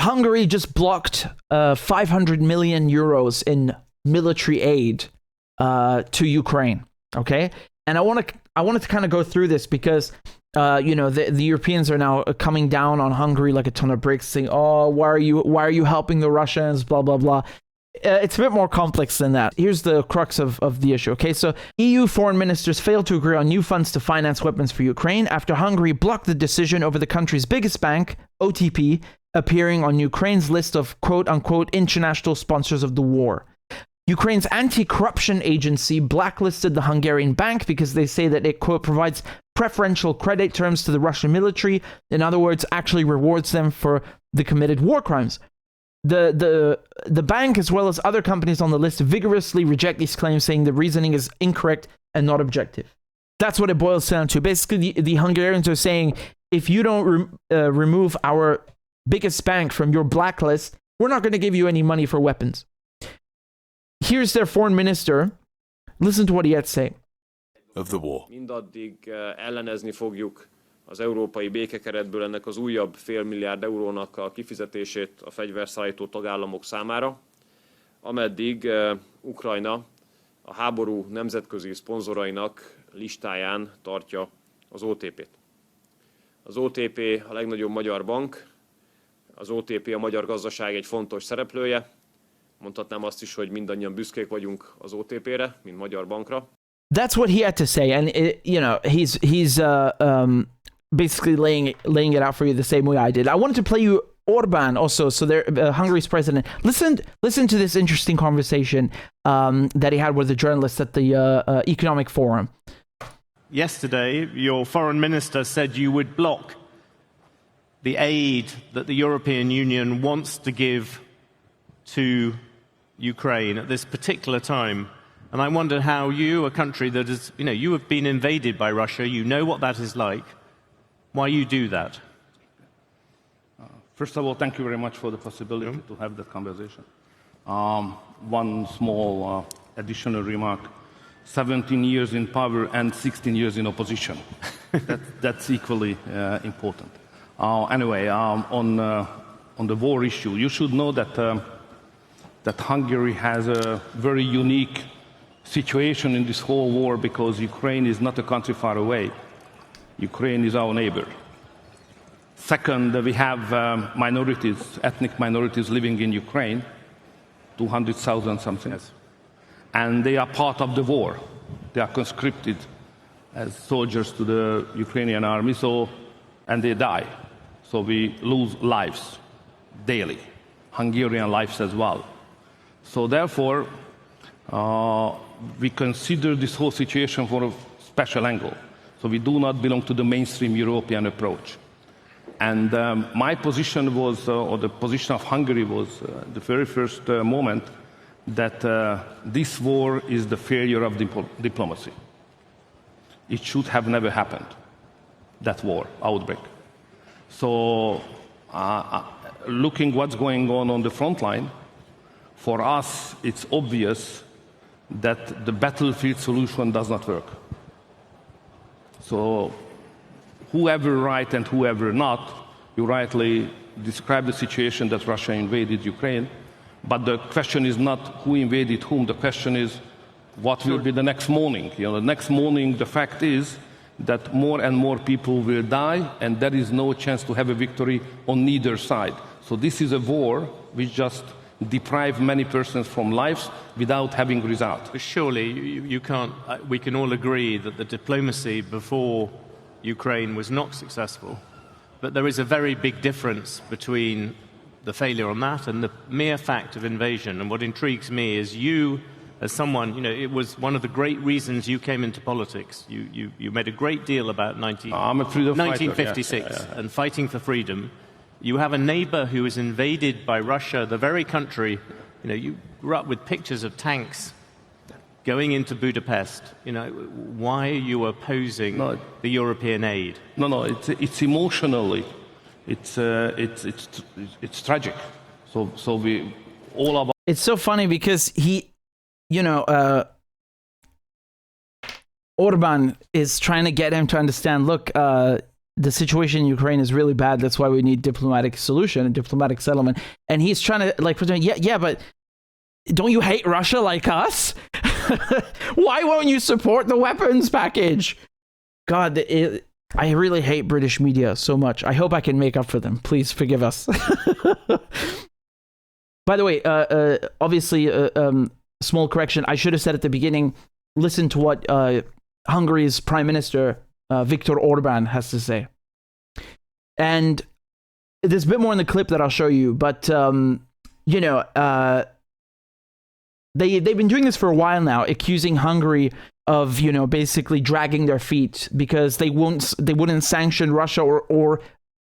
Hungary just blocked 500 million euros in military aid to Ukraine. Okay, and I wanted to kind of go through this because the Europeans are now coming down on Hungary like a ton of bricks, saying, "Oh, why are you helping the Russians?" Blah blah blah. It's a bit more complex than that. Here's the crux of the issue. Okay, so EU foreign ministers failed to agree on new funds to finance weapons for Ukraine after Hungary blocked the decision over the country's biggest bank, OTP, appearing on Ukraine's list of quote-unquote international sponsors of the war. Ukraine's anti-corruption agency blacklisted the Hungarian bank because they say that it, quote, provides preferential credit terms to the Russian military. In other words, actually rewards them for the committed war crimes. The bank, as well as other companies on the list, vigorously reject these claims, saying the reasoning is incorrect and not objective. That's what it boils down to. Basically, the Hungarians are saying, if you don't remove our biggest bank from your blacklist, we're not going to give you any money for weapons. Here's their foreign minister. Listen to what he had to say. Of the war. Mindaddig ellenezni fogjuk az európai békekeretből ennek az újabb $500 milliárd eurónak a kifizetését a fegyverszállító tagállamok számára, ameddig Ukrajna a háború nemzetközi szponzorainak listáján tartja az OTP-t. Az OTP a legnagyobb magyar bank, az OTP a magyar gazdaság egy fontos szereplője. Mondhatnám azt is, hogy mindannyian büszkék vagyunk az OTP-re, mint magyar bankra. That's what he had to say, and he's basically laying it out for you the same way I did. I wanted to play you Orban also, so they're Hungary's president. Listen to this interesting conversation that he had with a journalist at the Economic Forum. Yesterday, your foreign minister said you would block the aid that the European Union wants to give to Ukraine at this particular time. And I wonder how you, a country that is, you have been invaded by Russia, you know what that is like, why you do that? First of all, thank you very much for the possibility to have that conversation. One small additional remark. 17 years in power and 16 years in opposition. That's equally important. Anyway, on the war issue, you should know that Hungary has a very unique situation in this whole war because Ukraine is not a country far away. Ukraine is our neighbor. Second, we have minorities, ethnic minorities living in Ukraine, 200,000 something. Yes. And they are part of the war. They are conscripted as soldiers to the Ukrainian army, and they die. So we lose lives daily, Hungarian lives as well. So therefore, we consider this whole situation from a special angle. So we do not belong to the mainstream European approach. And my position was, or the position of Hungary was, the very first moment, that this war is the failure of diplomacy. It should have never happened, that war, outbreak. So looking what's going on the front line, for us it's obvious that the battlefield solution does not work. So whoever right and whoever not, you rightly describe the situation that Russia invaded Ukraine, but the question is not who invaded whom, the question is what will be the next morning. The next morning the fact is that more and more people will die and there is no chance to have a victory on neither side. So this is a war which just deprive many persons from lives without having result. Surely you can't, we can all agree that the diplomacy before Ukraine was not successful, but there is a very big difference between the failure on that and the mere fact of invasion. And what intrigues me is you, as someone, it was one of the great reasons you came into politics. You made a great deal about 1956 and fighting for freedom. You have a neighbor who is invaded by Russia, the very country, you grew up with pictures of tanks going into Budapest. Why are you opposing the European aid? No, it's emotionally, it's tragic. So we all of. It's so funny because Orban is trying to get him to understand. Look, the situation in Ukraine is really bad. That's why we need diplomatic solution and diplomatic settlement. And he's trying to like, yeah, but don't you hate Russia like us? Why won't you support the weapons package? God, I really hate British media so much. I hope I can make up for them. Please forgive us. By the way, obviously, small correction. I should have said at the beginning, listen to what Hungary's Prime Minister, Viktor Orban, has to say. And there's a bit more in the clip that I'll show you, but, you know, they've been doing this for a while now, accusing Hungary of, you know, basically dragging their feet because they wouldn't sanction Russia or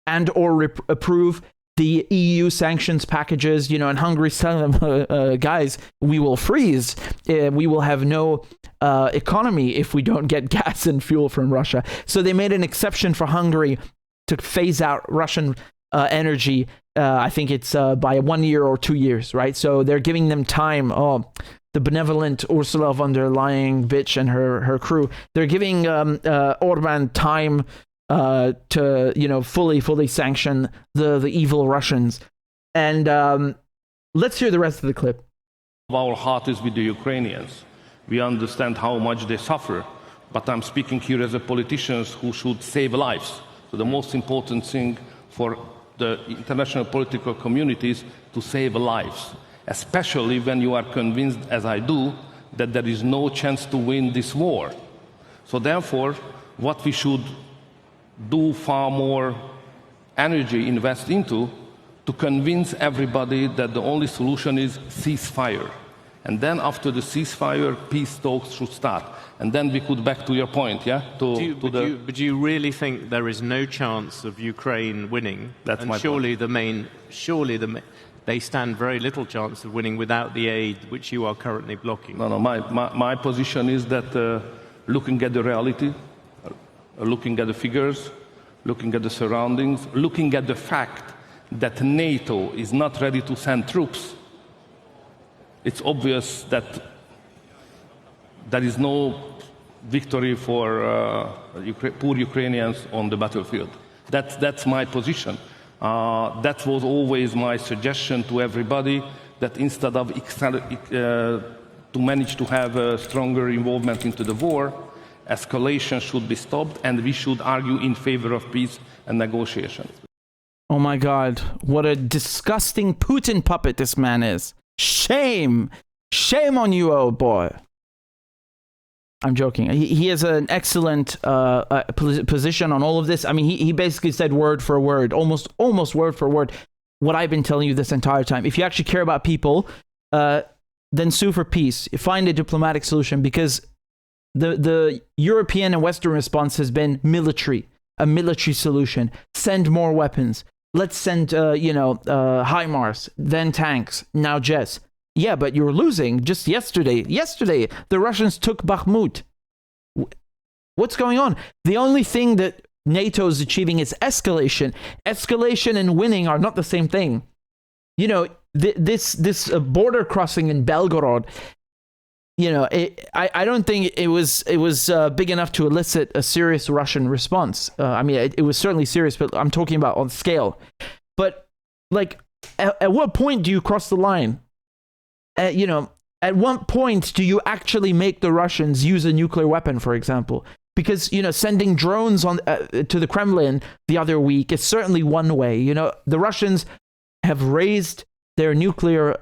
approve the EU sanctions packages, you know, and Hungary's telling them, guys, we will freeze. We will have no economy if we don't get gas and fuel from Russia. So they made an exception for Hungary to phase out Russian energy. I think it's by 1 year or 2 years, right? So they're giving them time. Oh, the benevolent Ursula von der Leyen bitch and her crew. They're giving Orban time to, you know, fully sanction the evil Russians. And let's hear the rest of the clip. Our heart is with the Ukrainians. We understand how much they suffer, but I'm speaking here as a politician who should save lives. So the most important thing for the international political communities to save lives, especially when you are convinced, as I do, that there is no chance to win this war. So therefore, what we should do far more energy invest into to convince everybody that the only solution is ceasefire. And then after the ceasefire, peace talks should start. And then we could back to your point, yeah? But do you really think there is no chance of Ukraine winning? That's and my surely point. They stand very little chance of winning without the aid which you are currently blocking. No, my position is that looking at the reality, looking at the figures, looking at the surroundings, looking at the fact that NATO is not ready to send troops, it's obvious that there is no victory for poor Ukrainians on the battlefield. That's my position. That was always my suggestion to everybody, that instead of to manage to have a stronger involvement into the war, escalation should be stopped, and we should argue in favor of peace and negotiation. Oh my God, what a disgusting Putin puppet this man is. Shame! Shame on you, oh boy. I'm joking. He has an excellent position on all of this. I mean, he basically said word for word, almost word for word, what I've been telling you this entire time. If you actually care about people, then sue for peace. Find a diplomatic solution, because the European and Western response has been military, a military solution. Send more weapons. Let's send, HIMARS, then tanks, now jets. Yeah, but you're losing. Just yesterday, the Russians took Bakhmut. What's going on? The only thing that NATO is achieving is escalation. Escalation and winning are not the same thing. You know, this border crossing in Belgorod, you know, I don't think it was big enough to elicit a serious Russian response. I mean, it was certainly serious, but I'm talking about on scale. But like, at what point do you cross the line? At what point do you actually make the Russians use a nuclear weapon, for example? Because, you know, sending drones on to the Kremlin the other week is certainly one way. You know, the Russians have raised their nuclear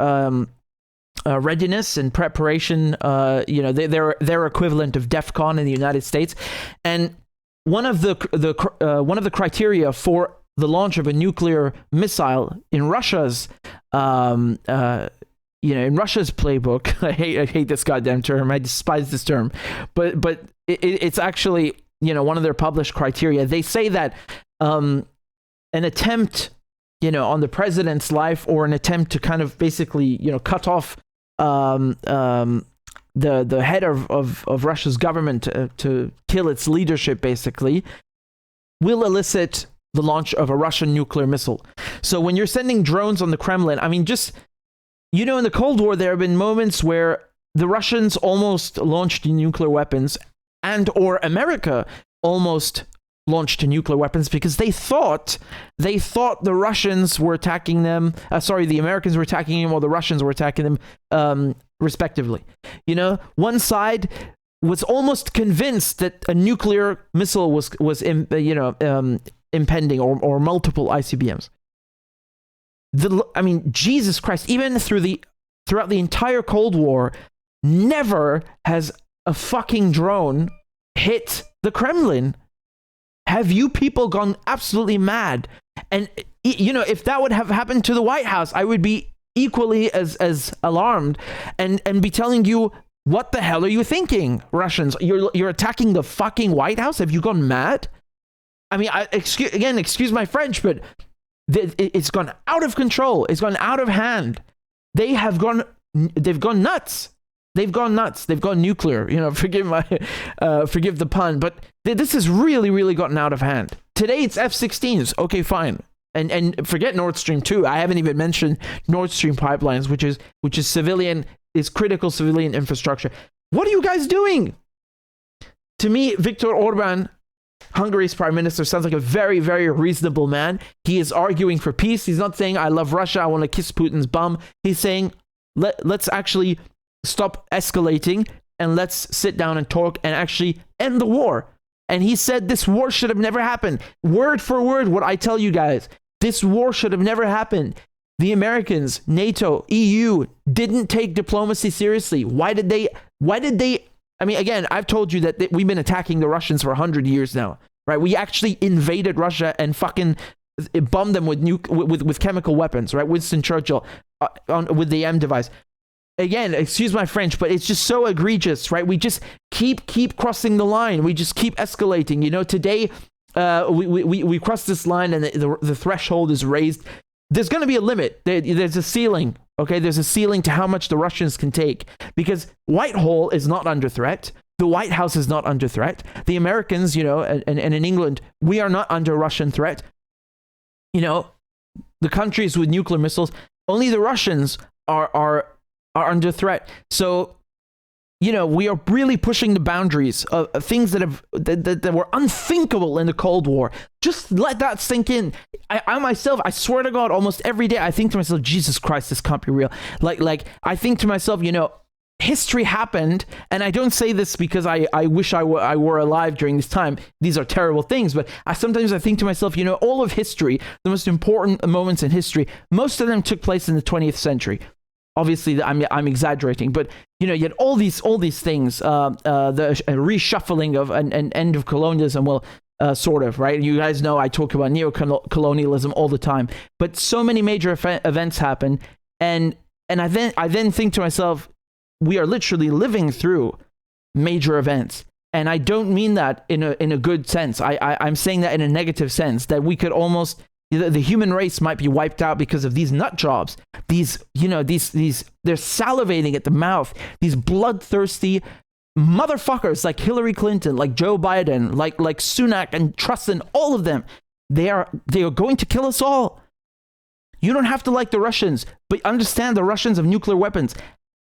readiness and preparation. They're equivalent of DEFCON in the United States, and one of the criteria for the launch of a nuclear missile in Russia's in Russia's playbook. I hate this goddamn term. I despise this term, but it's actually, you know, one of their published criteria. They say that an attempt, you know, on the president's life, or an attempt to kind of basically, you know, cut off the head of Russia's government to kill its leadership, basically, will elicit the launch of a Russian nuclear missile. So when you're sending drones on the Kremlin, I mean, just, you know, in the Cold War, there have been moments where the Russians almost launched nuclear weapons, and or America almost launched nuclear weapons because they thought the Russians were attacking them. The Americans were attacking them, or the Russians were attacking them, respectively. You know, one side was almost convinced that a nuclear missile was impending, or multiple ICBMs. Jesus Christ! Even throughout the entire Cold War, never has a fucking drone hit the Kremlin. Have you people gone absolutely mad? And, you know, if that would have happened to the White House, I would be equally as alarmed and be telling you, what the hell are you thinking, Russians? You're attacking the fucking White House? Have you gone mad? I mean, excuse my French, but it's gone out of control. It's gone out of hand. They've gone nuts. They've gone nuts. They've gone nuclear. You know, forgive the pun, but this has really, really gotten out of hand. Today it's F-16s. Okay, fine. And forget Nord Stream 2. I haven't even mentioned Nord Stream pipelines, which is critical civilian infrastructure. What are you guys doing? To me, Viktor Orban, Hungary's prime minister, sounds like a very, very reasonable man. He is arguing for peace. He's not saying, I love Russia, I want to kiss Putin's bum. He's saying, let's actually stop escalating and let's sit down and talk and actually end the war. And he said this war should have never happened. Word for word, what I tell you guys, this war should have never happened. The Americans, NATO, EU didn't take diplomacy seriously. Why did they? I mean, again, I've told you that we've been attacking the Russians for 100 years now, right? We actually invaded Russia and fucking bombed them with chemical weapons, right? Winston Churchill with the M device. Again, excuse my French, but it's just so egregious, right? We just keep crossing the line. We just keep escalating. You know, today we crossed this line and the threshold is raised. There's going to be a limit. There's a ceiling. Okay, there's a ceiling to how much the Russians can take, because Whitehall is not under threat. The White House is not under threat. The Americans, you know, and in England, we are not under Russian threat. You know, the countries with nuclear missiles, only the Russians are under threat. So, you know, we are really pushing the boundaries of things that were unthinkable in the Cold War. Just let that sink in. I myself, I swear to God, almost every day I think to myself, Jesus Christ, this can't be real. Like I think to myself, you know, history happened, and I don't say this because I wish I were alive during this time. These are terrible things, but sometimes I think to myself, you know, all of history, the most important moments in history, most of them took place in the 20th century. Obviously, I'm exaggerating, but you know, yet all these things, the reshuffling of an end of colonialism, well, sort of, right? You guys know I talk about neo-colonialism all the time, but so many major events happen, and I then think to myself, we are literally living through major events, and I don't mean that in a good sense. I'm saying that in a negative sense, that we could almost. The human race might be wiped out because of these nut jobs. These they're salivating at the mouth. These bloodthirsty motherfuckers like Hillary Clinton, like Joe Biden, like Sunak and Truss, and all of them. They are going to kill us all. You don't have to like the Russians, but understand the Russians have nuclear weapons.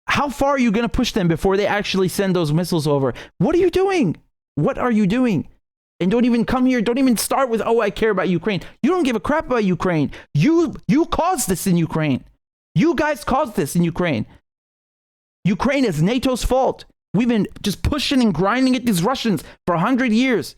How far are you going to push them before they actually send those missiles over? What are you doing? What are you doing? And don't even come here. Don't even start with, oh, I care about Ukraine. You don't give a crap about Ukraine. You caused this in Ukraine. You guys caused this in Ukraine. Ukraine is NATO's fault. We've been just pushing and grinding at these Russians for 100 years.